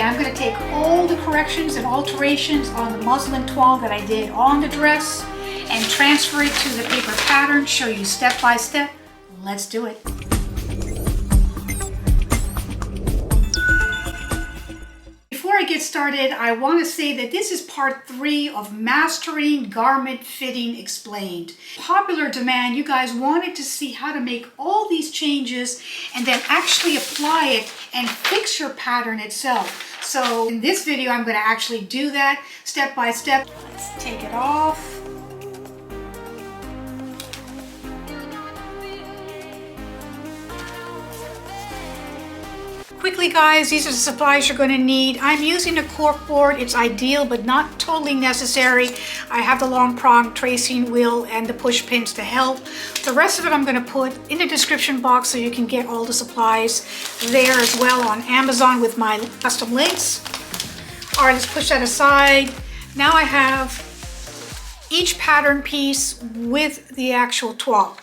I'm going to take all the corrections and alterations on the muslin toile that I did on the dress and transfer it to the paper pattern, show you step by step. Let's do it. Before I get started, I want to say that this is part 3 of Mastering Garment Fitting Explained. Popular demand, you guys wanted to see how to make all these changes and then actually apply it and fix your pattern itself. So in this video, I'm going to actually do that step by step. Let's take it off. Quickly guys, these are the supplies you're going to need. I'm using a cork board. It's ideal but not totally necessary. I have the long prong tracing wheel and the push pins to help. The rest of it I'm going to put in the description box so you can get all the supplies there as well on Amazon with my custom links. All right, let's push that aside. Now I have each pattern piece with the actual toile.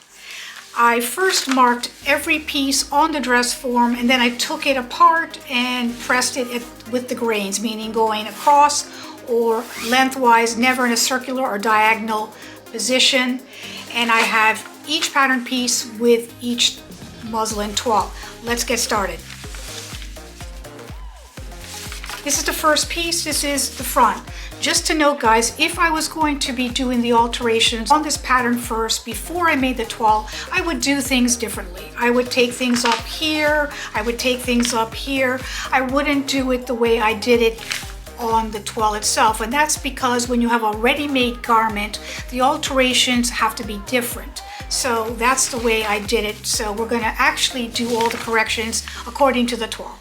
I first marked every piece on the dress form and then I took it apart and pressed it with the grains, meaning going across or lengthwise, never in a circular or diagonal position. And I have each pattern piece with each muslin toile. Let's get started. This is the first piece, this is the front. Just to note guys, if I was going to be doing the alterations on this pattern first before I made the toile, I would do things differently. I would take things up here, I would take things up here. I wouldn't do it the way I did it on the toile itself. And that's because when you have a ready-made garment, the alterations have to be different. So that's the way I did it. So we're gonna actually do all the corrections according to the toile.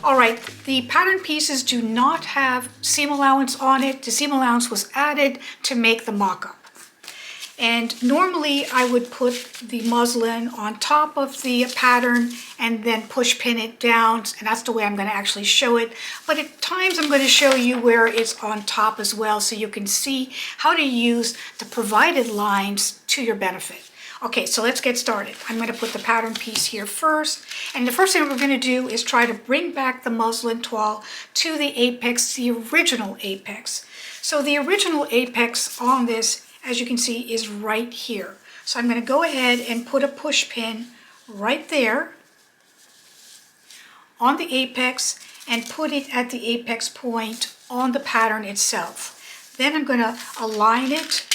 All right, the pattern pieces do not have seam allowance on it. The seam allowance was added to make the mock-up. And normally I would put the muslin on top of the pattern and then push pin it down, and that's the way I'm going to actually show it. But at times I'm going to show you where it's on top as well so you can see how to use the provided lines to your benefit. Okay, so let's get started. I'm going to put the pattern piece here first. And the first thing we're going to do is try to bring back the muslin toile to the apex, the original apex. So the original apex on this, as you can see, is right here. So I'm going to go ahead and put a push pin right there on the apex and put it at the apex point on the pattern itself. Then I'm going to align it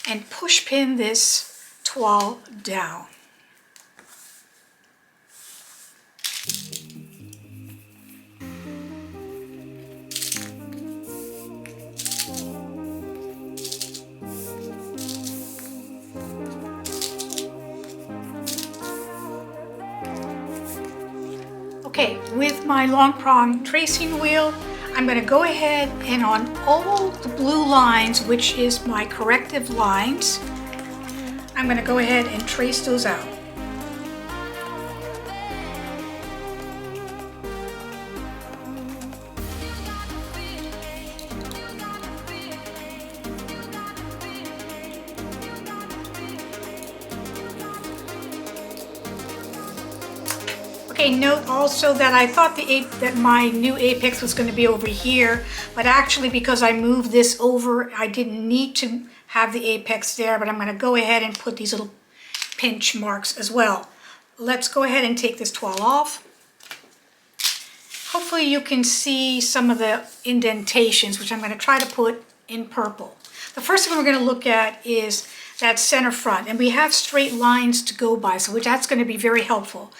and push pin this toile down. Okay, with my long prong tracing wheel, I'm going to go ahead and on all the blue lines, which is my corrective lines, I'm going to go ahead and trace those out. Okay, note also that I thought that my new apex was going to be over here, but actually because I moved this over, I didn't need to have the apex there, but I'm going to go ahead and put these little pinch marks as well. Let's go ahead and take this toile off. Hopefully you can see some of the indentations, which I'm going to try to put in purple. The first thing we're going to look at is that center front, and we have straight lines to go by, so that's going to be very helpful.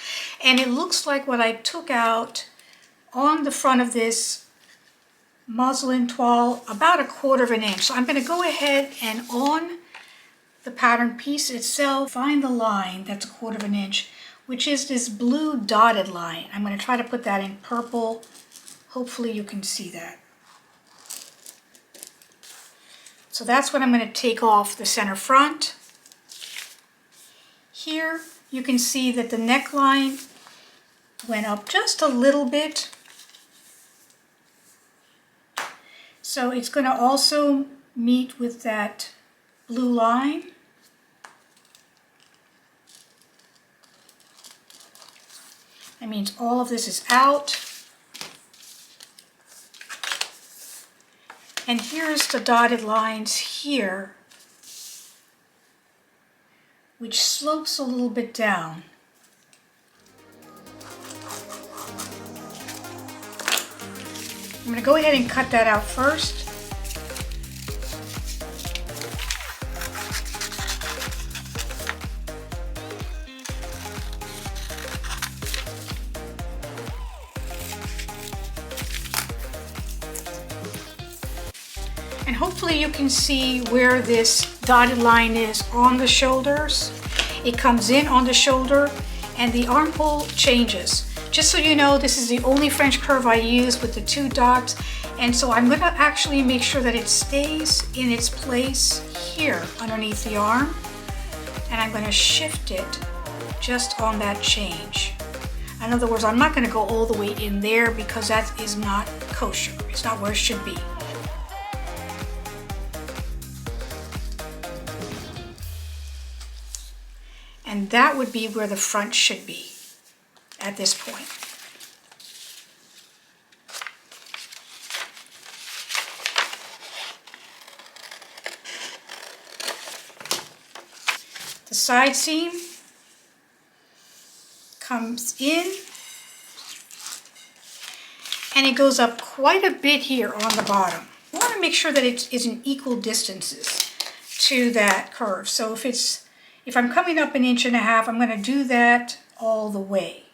And it looks like what I took out on the front of this muslin toile, about 1/4 inch. So I'm going to go ahead and on the pattern piece itself, find the line that's 1/4 inch, which is this blue dotted line. I'm going to try to put that in purple. Hopefully you can see that. So that's what I'm going to take off the center front. Here you can see that the neckline went up just a little bit. So it's going to also meet with that blue line. That means all of this is out. And here's the dotted lines here, which slopes a little bit down. I'm going to go ahead and cut that out first. And hopefully you can see where this dotted line is on the shoulders. It comes in on the shoulder and the armhole changes. Just so you know, this is the only French curve I use with the 2 dots. And so I'm gonna actually make sure that it stays in its place here underneath the arm. And I'm gonna shift it just on that change. In other words, I'm not gonna go all the way in there because that is not kosher. It's not where it should be. And that would be where the front should be at this point. The side seam comes in and it goes up quite a bit here on the bottom. You want to make sure that it is in equal distances to that curve. So if I'm coming up 1.5 inches, I'm going to do that all the way.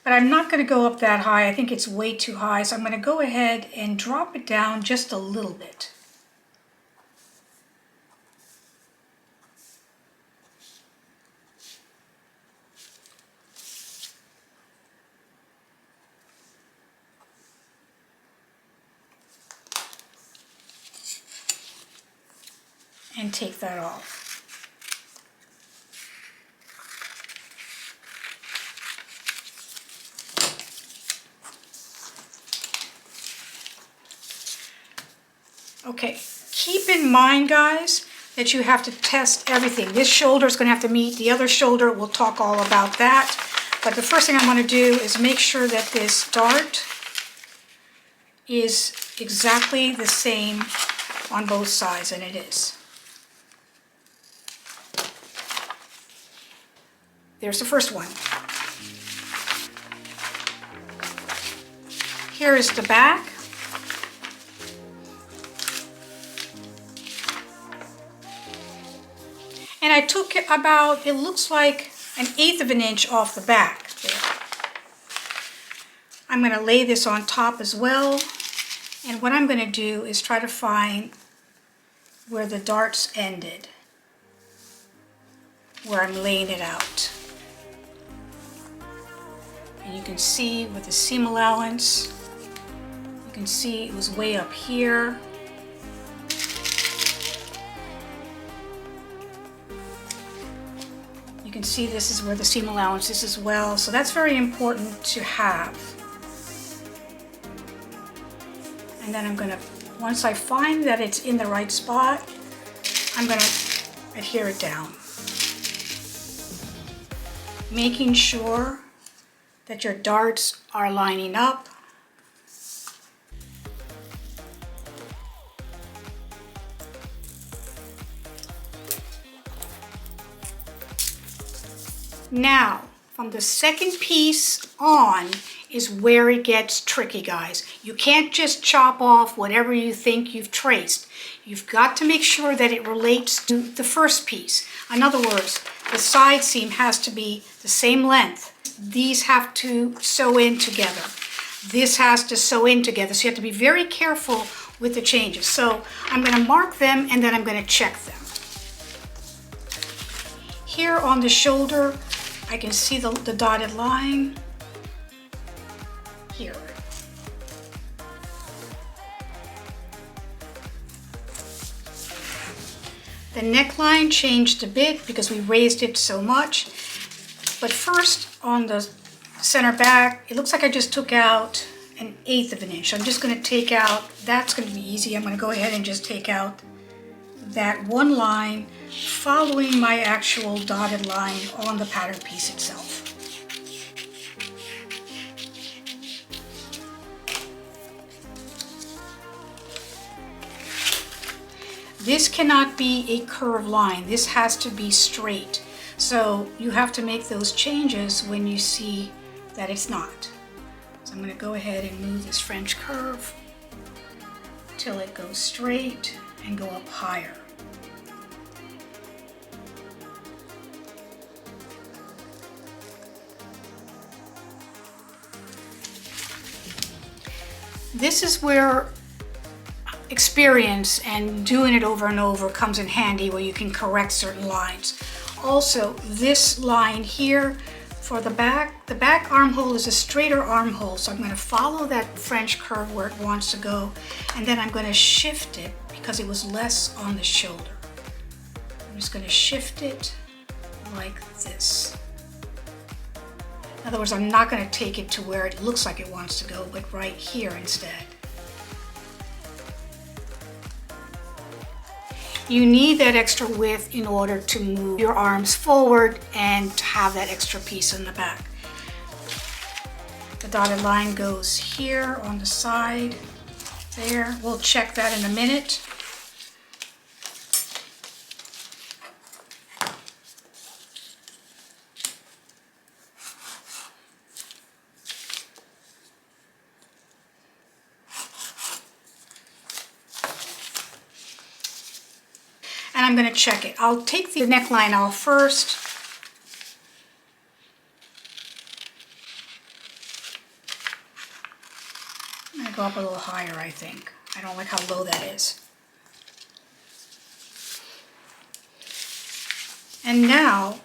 But I'm not going to go up that high. I think it's way too high. So I'm going to go ahead and drop it down just a little bit. And take that off. Okay, keep in mind, guys, that you have to test everything. This shoulder is going to have to meet the other shoulder. We'll talk all about that. But the first thing I'm going to do is make sure that this dart is exactly the same on both sides, and it is. There's the first one. Here is the back. And I took about, it looks like 1/8 of an inch off the back there. I'm going to lay this on top as well. And what I'm going to do is try to find where the darts ended, where I'm laying it out. And you can see with the seam allowance, you can see it was way up here. You can see this is where the seam allowance is as well. So that's very important to have. And then I'm going to, once I find that it's in the right spot, I'm going to adhere it down. Making sure that your darts are lining up. Now, from the second piece on is where it gets tricky, guys. You can't just chop off whatever you think you've traced. You've got to make sure that it relates to the first piece. In other words, the side seam has to be the same length. These have to sew in together. This has to sew in together. So you have to be very careful with the changes. So I'm going to mark them and then I'm going to check them. Here on the shoulder, I can see the dotted line here. The neckline changed a bit because we raised it so much. But first, on the center back, it looks like I just took out 1/8 of an inch. I'm just going to take out, that's going to be easy. I'm going to go ahead and just take out that one line following my actual dotted line on the pattern piece itself. This cannot be a curved line. This has to be straight. So you have to make those changes when you see that it's not. So I'm going to go ahead and move this French curve till it goes straight and go up higher. This is where experience and doing it over and over comes in handy, where you can correct certain lines. Also, this line here for the back armhole is a straighter armhole, so I'm going to follow that French curve where it wants to go, and then I'm going to shift it because it was less on the shoulder. I'm just going to shift it like this. In other words, I'm not going to take it to where it looks like it wants to go, but right here instead. You need that extra width in order to move your arms forward and to have that extra piece in the back. The dotted line goes here on the side, there. We'll check that in a minute. And I'm going to check it. I'll take the neckline off first. I'm going to go up a little higher, I think. I don't like how low that is. And now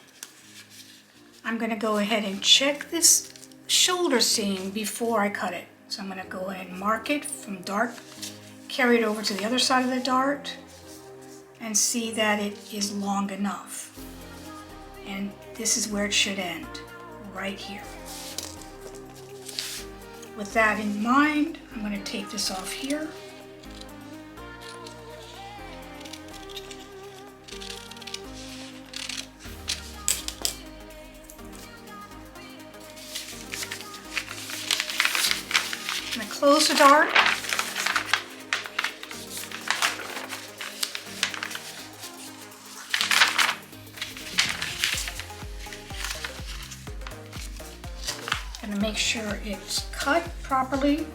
I'm going to go ahead and check this shoulder seam before I cut it. So I'm going to go ahead and mark it from dart, carry it over to the other side of the dart, and see that it is long enough. And this is where it should end, right here. With that in mind, I'm going to take this off here. I'm going to close the dart. Gonna make sure it's cut properly,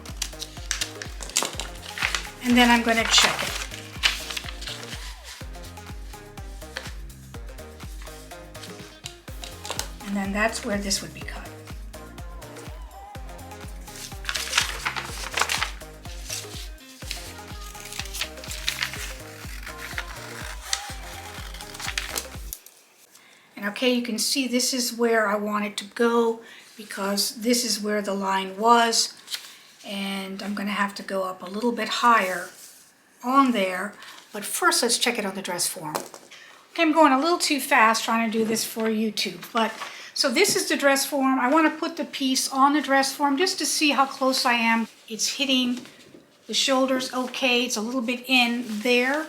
and then I'm going to check it. And then that's where this would be cut. And okay, you can see this is where I want it to go, because this is where the line was, and I'm going to have to go up a little bit higher on there. But first, let's check it on the dress form. Okay, I'm going a little too fast trying to do this for YouTube, but so this is the dress form. I want to put the piece on the dress form just to see how close I am. It's hitting the shoulders okay. It's a little bit in there,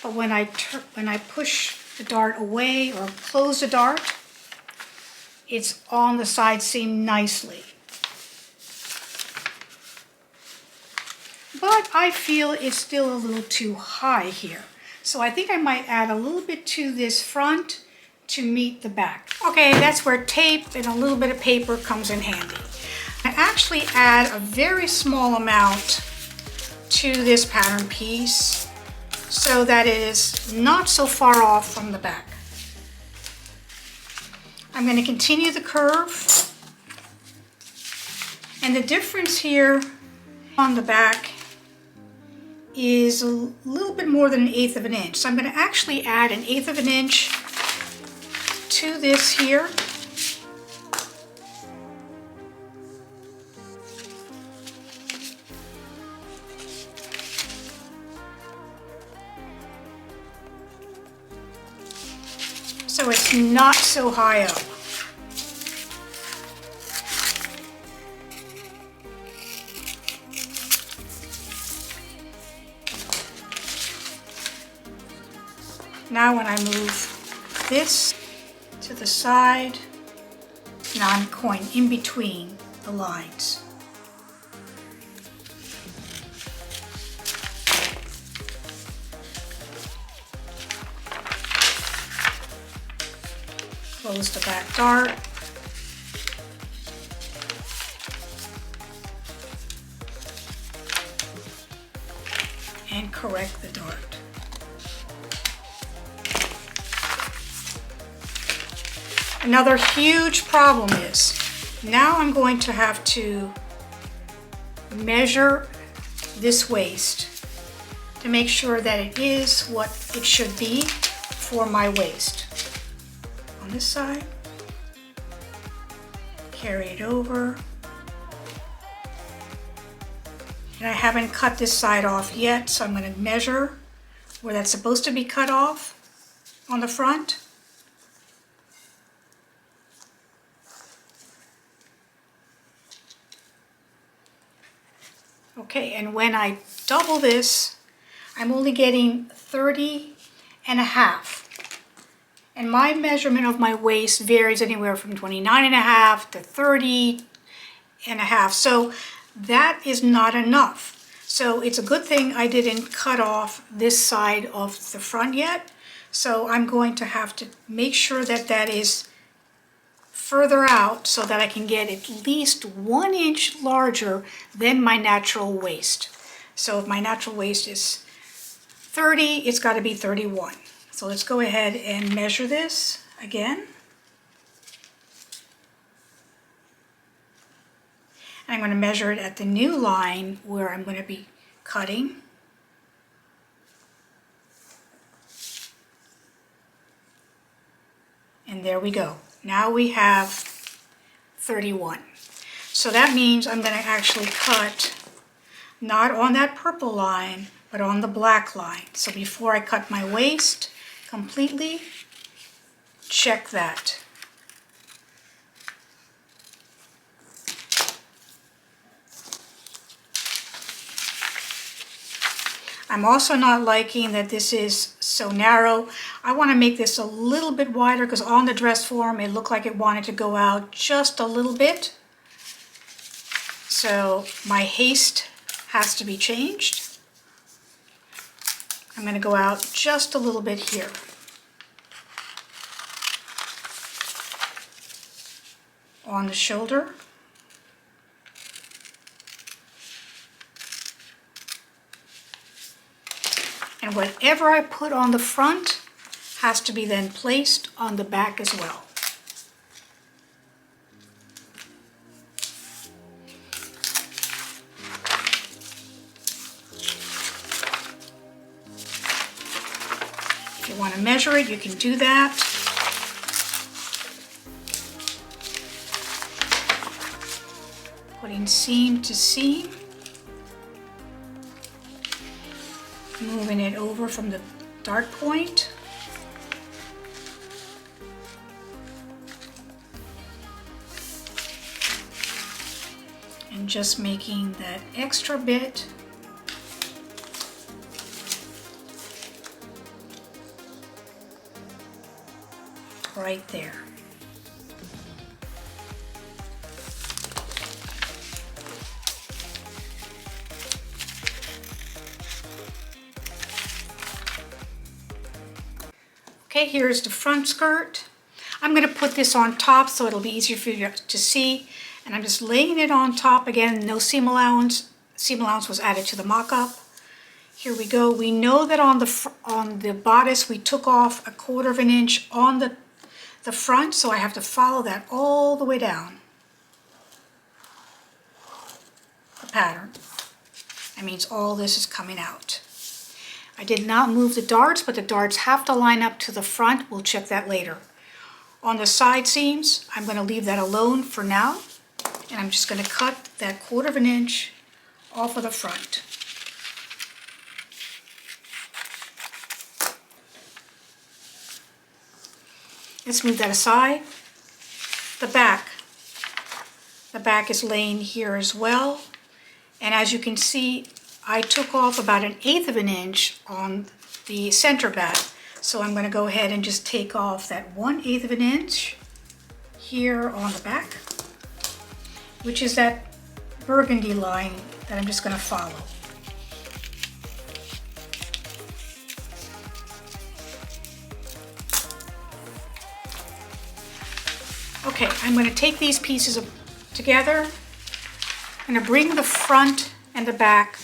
but when I push the dart away or close the dart, it's on the side seam nicely. But I feel it's still a little too high here. So I think I might add a little bit to this front to meet the back. Okay, that's where tape and a little bit of paper comes in handy. I actually add a very small amount to this pattern piece so that it is not so far off from the back. I'm going to continue the curve, and the difference here on the back is a little bit more than 1/8 of an inch. So I'm going to actually add 1/8 of an inch to this here. So it's not so high up. Now when I move this to the side, now I'm going in between the lines. Close the back dart. And correct the dart. Another huge problem is, now I'm going to have to measure this waist to make sure that it is what it should be for my waist. On this side, carry it over. And I haven't cut this side off yet, so I'm going to measure where that's supposed to be cut off on the front. Okay, and when I double this, I'm only getting 30 and a half. And my measurement of my waist varies anywhere from 29 and a half to 30 and a half. So that is not enough. So it's a good thing I didn't cut off this side of the front yet. So I'm going to have to make sure that that is further out so that I can get at least 1 inch larger than my natural waist. So if my natural waist is 30, it's got to be 31. So let's go ahead and measure this again. And I'm going to measure it at the new line where I'm going to be cutting. And there we go. Now we have 31. So that means I'm going to actually cut not on that purple line, but on the black line. So before I cut my waist completely, check that. I'm also not liking that this is so narrow. I want to make this a little bit wider because on the dress form it looked like it wanted to go out just a little bit. So my haste has to be changed. I'm going to go out just a little bit here. On the shoulder. And whatever I put on the front has to be then placed on the back as well. If you want to measure it, you can do that. Putting seam to seam. Moving it over from the dart point. And just making that extra bit right there. Okay, here's the front skirt. I'm going to put this on top so it'll be easier for you to see. And I'm just laying it on top again, no seam allowance. Seam allowance was added to the mock-up. Here we go. We know that on the bodice we took off 1/4 inch on the front, so I have to follow that all the way down the pattern. That means all this is coming out. I did not move the darts, but the darts have to line up to the front. We'll check that later. On the side seams, I'm going to leave that alone for now. And I'm just going to cut that 1/4 inch off of the front. Let's move that aside. The back. The back is laying here as well. And as you can see, I took off about 1/8 inch on the center back. So I'm going to go ahead and just take off that 1/8 inch here on the back, which is that burgundy line that I'm just going to follow. Okay, I'm going to take these pieces together. I'm going to bring the front and the back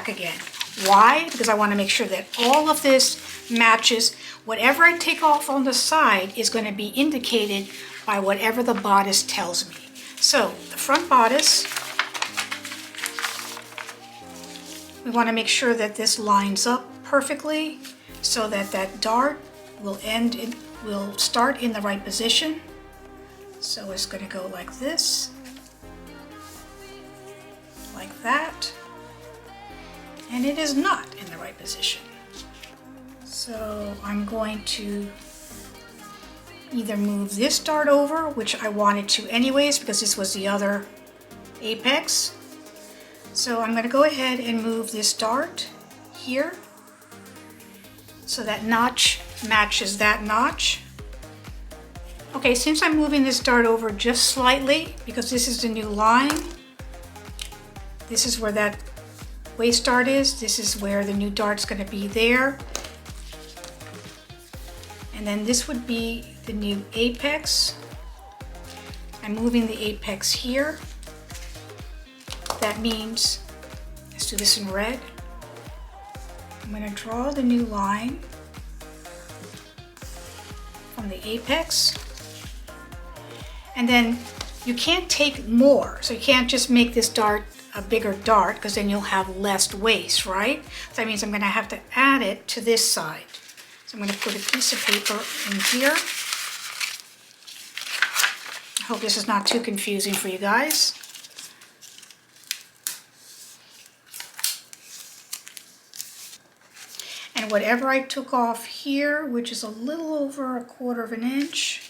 again. Why? Because I want to make sure that all of this matches. Whatever I take off on the side is going to be indicated by whatever the bodice tells me. So the front bodice, we want to make sure that this lines up perfectly so that that dart will start in the right position. So it's going to go like this, like that, and it is not in the right position. So I'm going to either move this dart over, which I wanted to anyways because this was the other apex. So I'm going to go ahead and move this dart here so that notch matches that notch. Okay, since I'm moving this dart over just slightly because this is the new line, this is where that waist dart is, this is where the new dart's going to be there. And then this would be the new apex. I'm moving the apex here. That means, let's do this in red. I'm going to draw the new line from the apex. And then you can't take more, so you can't just make this dart a bigger dart because then you'll have less waist, right? So that means I'm going to have to add it to this side. So I'm going to put a piece of paper in here. I hope this is not too confusing for you guys. And whatever I took off here, which is a little over 1/4 inch,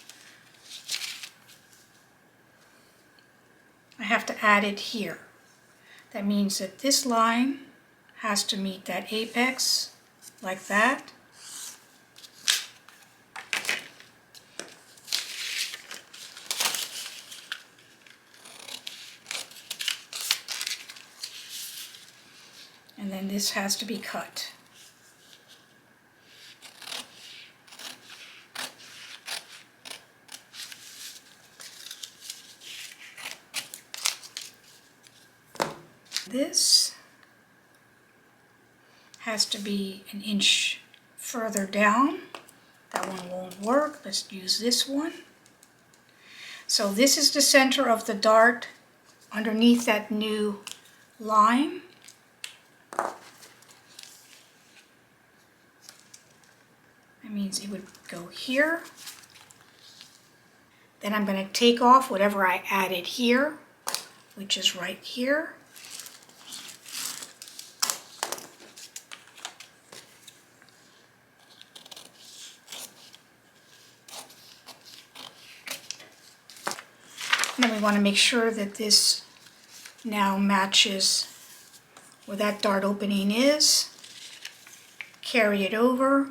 I have to add it here. That means that this line has to meet that apex like that. And then this has to be cut. This has to be 1 inch further down. That one won't work. Let's use this one. So this is the center of the dart underneath that new line. That means it would go here. Then I'm going to take off whatever I added here, which is right here. And then we want to make sure that this now matches where that dart opening is. Carry it over.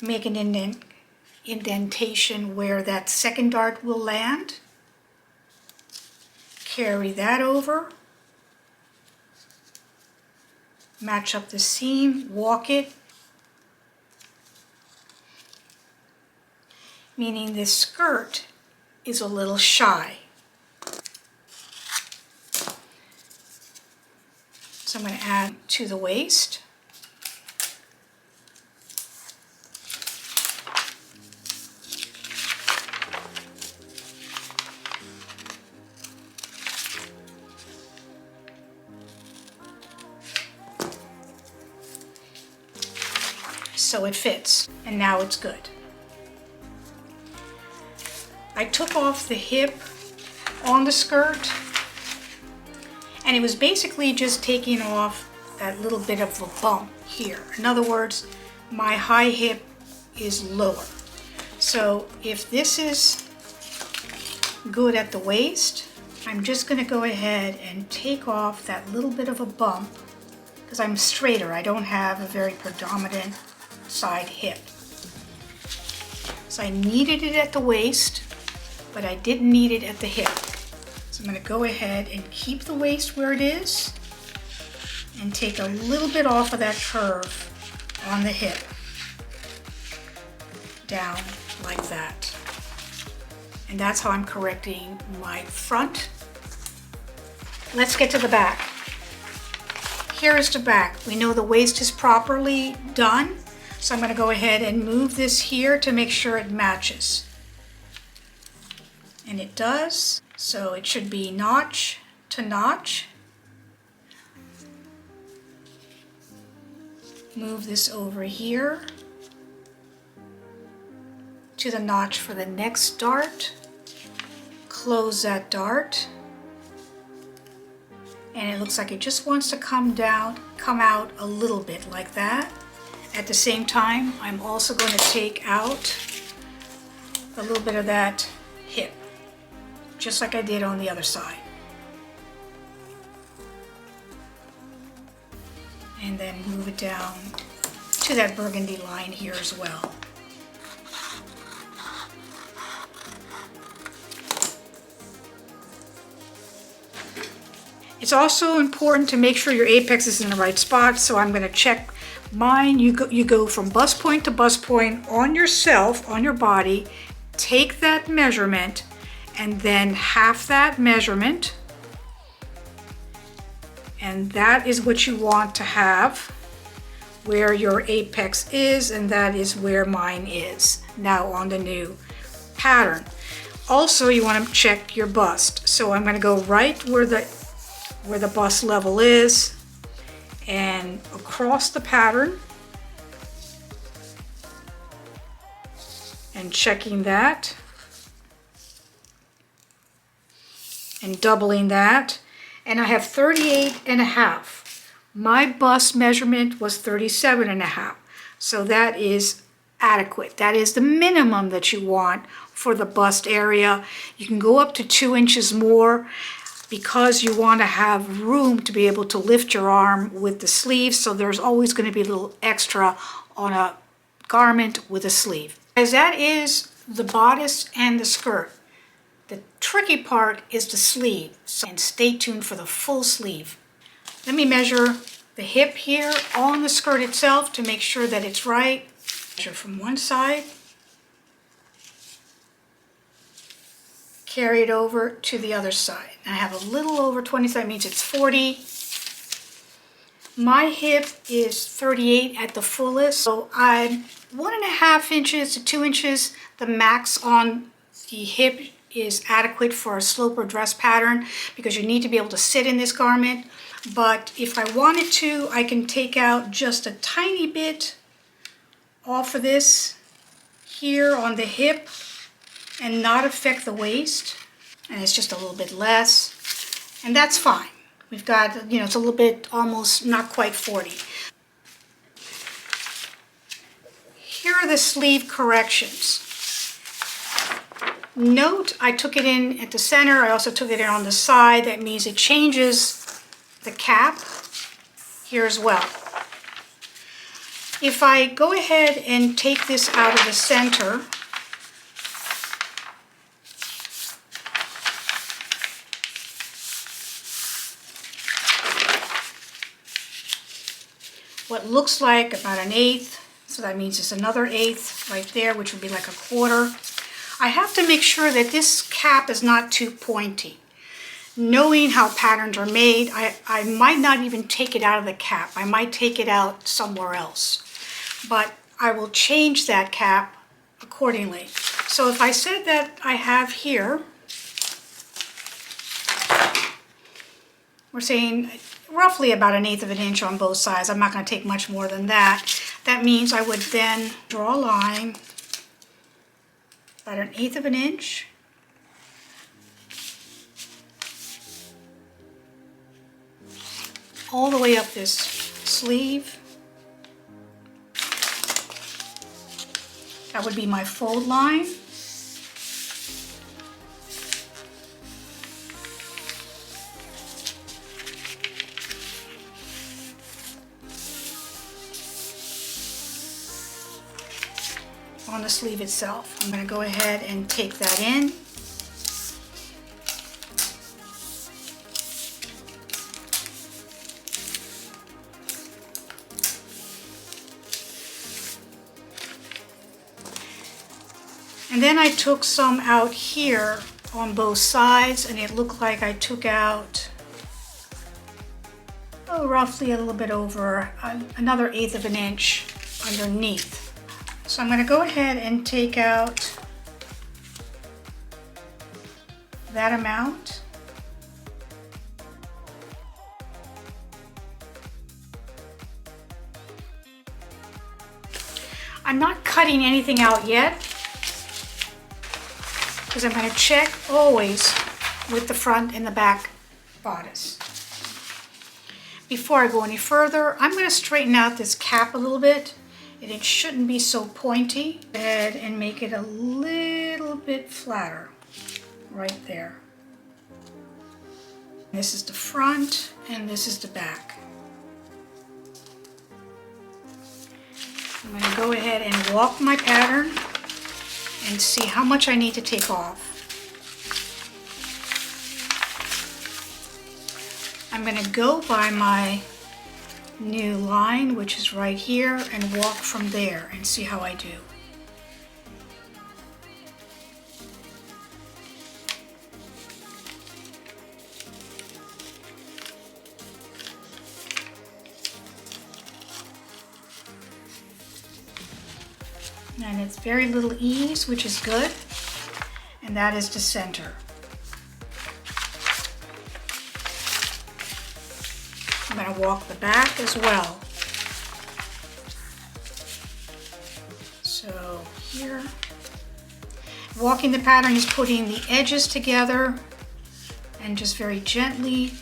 Make an indentation where that second dart will land. Carry that over. Match up the seam, walk it. Meaning this skirt is a little shy. So I'm going to add to the waist. So it fits, and now it's good. I took off the hip on the skirt, and it was basically just taking off that little bit of a bump here. In other words, my high hip is lower. So if this is good at the waist, I'm just going to go ahead and take off that little bit of a bump because I'm straighter. I don't have a very predominant side hip. So I needed it at the waist, but I didn't need it at the hip. So I'm going to go ahead and keep the waist where it is and take a little bit off of that curve on the hip. down like that. And that's how I'm correcting my front. Let's get to the back. Here is the back. We know the waist is properly done, so I'm going to go ahead and move this here to make sure it matches. And it does, so it should be notch to notch. Move this over here to the notch for the next dart. Close that dart. And it looks like it just wants to come out a little bit like that. At the same time, I'm also going to take out a little bit of that hip, just like I did on the other side. And then move it down to that burgundy line here as well. It's also important to make sure your apex is in the right spot, so I'm going to check mine. You go from bust point to bust point on yourself, on your body, take that measurement, and then half that measurement, and that is what you want to have where your apex is, and that is where mine is now on the new pattern. Also, you want to check your bust, so I'm going to go right where the bust level is and across the pattern and checking that and doubling that, and I have 38.5. My bust measurement was 37.5, so that is adequate. That is the minimum that you want for the bust area. You can go up to 2 inches more because you want to have room to be able to lift your arm with the sleeves, so there's always going to be a little extra on a garment with a sleeve. As that is the bodice and the skirt. The tricky part is the sleeve, and stay tuned for the full sleeve. Let me measure the hip here on the skirt itself to make sure that it's right. Measure from one side, carry it over to the other side. I have a little over 20, so that means it's 40. My hip is 38 at the fullest, so I'm 1.5 inches to 2 inches. The max on the hip is adequate for a sloper dress pattern because you need to be able to sit in this garment. But if I wanted to, I can take out just a tiny bit off of this here on the hip and not affect the waist. And it's just a little bit less, and that's fine. We've got, it's a little bit, almost not quite 40. Here are the sleeve corrections. Note, I took it in at the center. I also took it in on the side. That means it changes the cap here as well. If I go ahead and take this out of the center, what looks like about 1/8, so that means it's another 1/8 right there, which would be like 1/4. I have to make sure that this cap is not too pointy. Knowing how patterns are made, I might not even take it out of the cap. I might take it out somewhere else. But I will change that cap accordingly. So if I said that I have here, we're saying roughly about 1/8 of an inch on both sides. I'm not going to take much more than that. That means I would then draw a line about 1/8 of an inch. All the way up this sleeve. That would be my fold line. On the sleeve itself. I'm going to go ahead and take that in. And then I took some out here on both sides, and it looked like I took out, oh, roughly a little bit over another 1/8 of an inch underneath. So I'm going to go ahead and take out that amount. I'm not cutting anything out yet because I'm going to check always with the front and the back bodice. Before I go any further, I'm going to straighten out this cap a little bit, and it shouldn't be so pointy. Go ahead and make it a little bit flatter right there. This is the front and this is the back. I'm going to go ahead and walk my pattern and see how much I need to take off. I'm going to go by my new line, which is right here, and walk from there and see how I do. And it's very little ease, which is good, and that is the center. I'm going to walk the back as well. So here, walking the pattern is putting the edges together and just very gently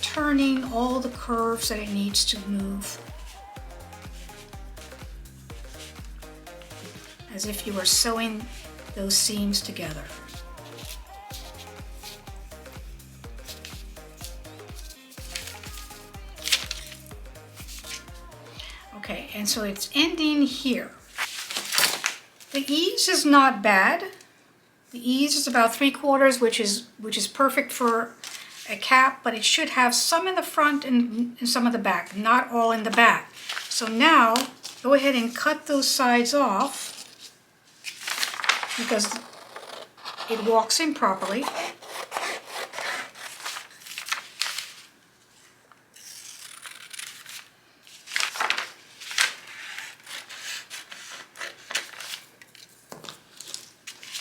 turning all the curves that it needs to move, as if you were sewing those seams together. Okay, and so it's ending here. The ease is not bad. The ease is about 3/4, which is perfect for a cap, but it should have some in the front and some of the back, not all in the back. So now go ahead and cut those sides off, because it walks in properly.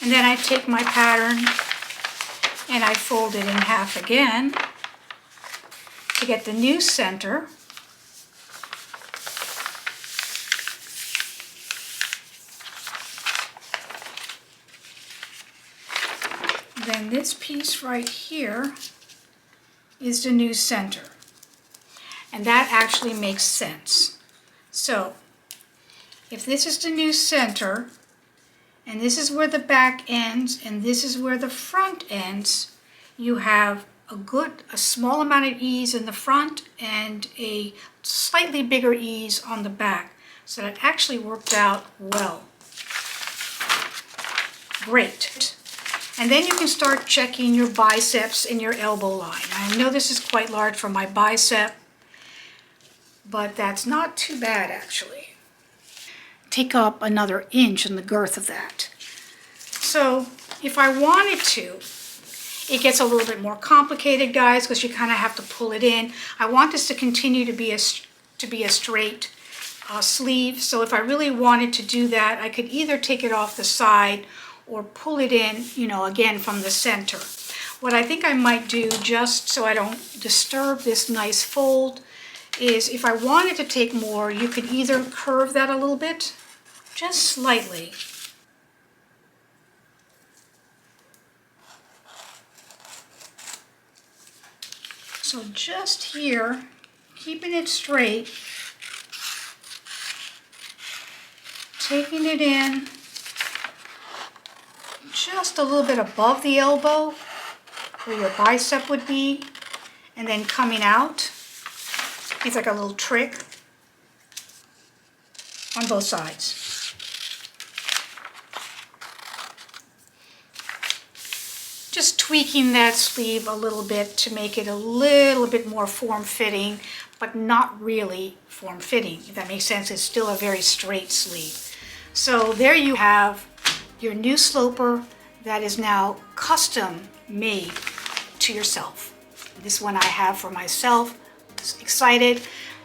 And then I take my pattern and I fold it in half again to get the new center. Then this piece right here is the new center. And that actually makes sense. So if this is the new center, and this is where the back ends, and this is where the front ends, you have a small amount of ease in the front and a slightly bigger ease on the back. So that actually worked out well. Great. And then you can start checking your biceps and your elbow line. I know this is quite large for my bicep, but that's not too bad actually. Take up another inch in the girth of that. So if I wanted to, it gets a little bit more complicated, guys, because you kind of have to pull it in. I want this to continue to be a straight sleeve. So if I really wanted to do that, I could either take it off the side or pull it in, you know, again from the center. What I think I might do, just so I don't disturb this nice fold, is if I wanted to take more, you could either curve that a little bit, just slightly. So just here, keeping it straight, taking it in just a little bit above the elbow where your bicep would be, and then coming out. It's like a little trick on both sides. Just tweaking that sleeve a little bit to make it a little bit more form-fitting, but not really form-fitting, if that makes sense. It's still a very straight sleeve. So there you have your new sloper that is now custom made to yourself. This one I have for myself. Excited.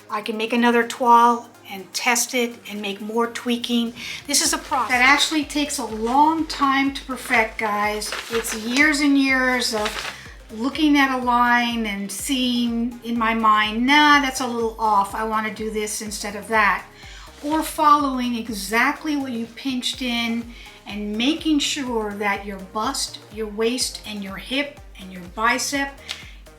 I can make another toile and test it and make more tweaking. This is a process that actually takes a long time to perfect, guys. It's years and years of looking at a line and seeing in my mind, nah, that's a little off. I want to do this instead of that. Or following exactly what you pinched in and making sure that your bust, your waist, and your hip and your bicep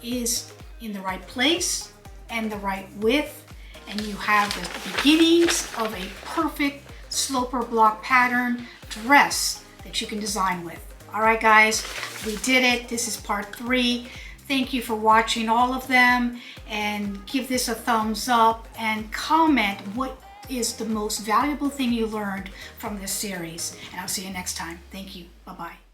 is in the right place and the right width, and you have the beginnings of a perfect sloper block pattern dress that you can design with. All right, guys, we did it. This is part 3. Thank you for watching all of them, and give this a thumbs up and comment what is the most valuable thing you learned from this series. And I'll see you next time. Thank you. Bye-bye.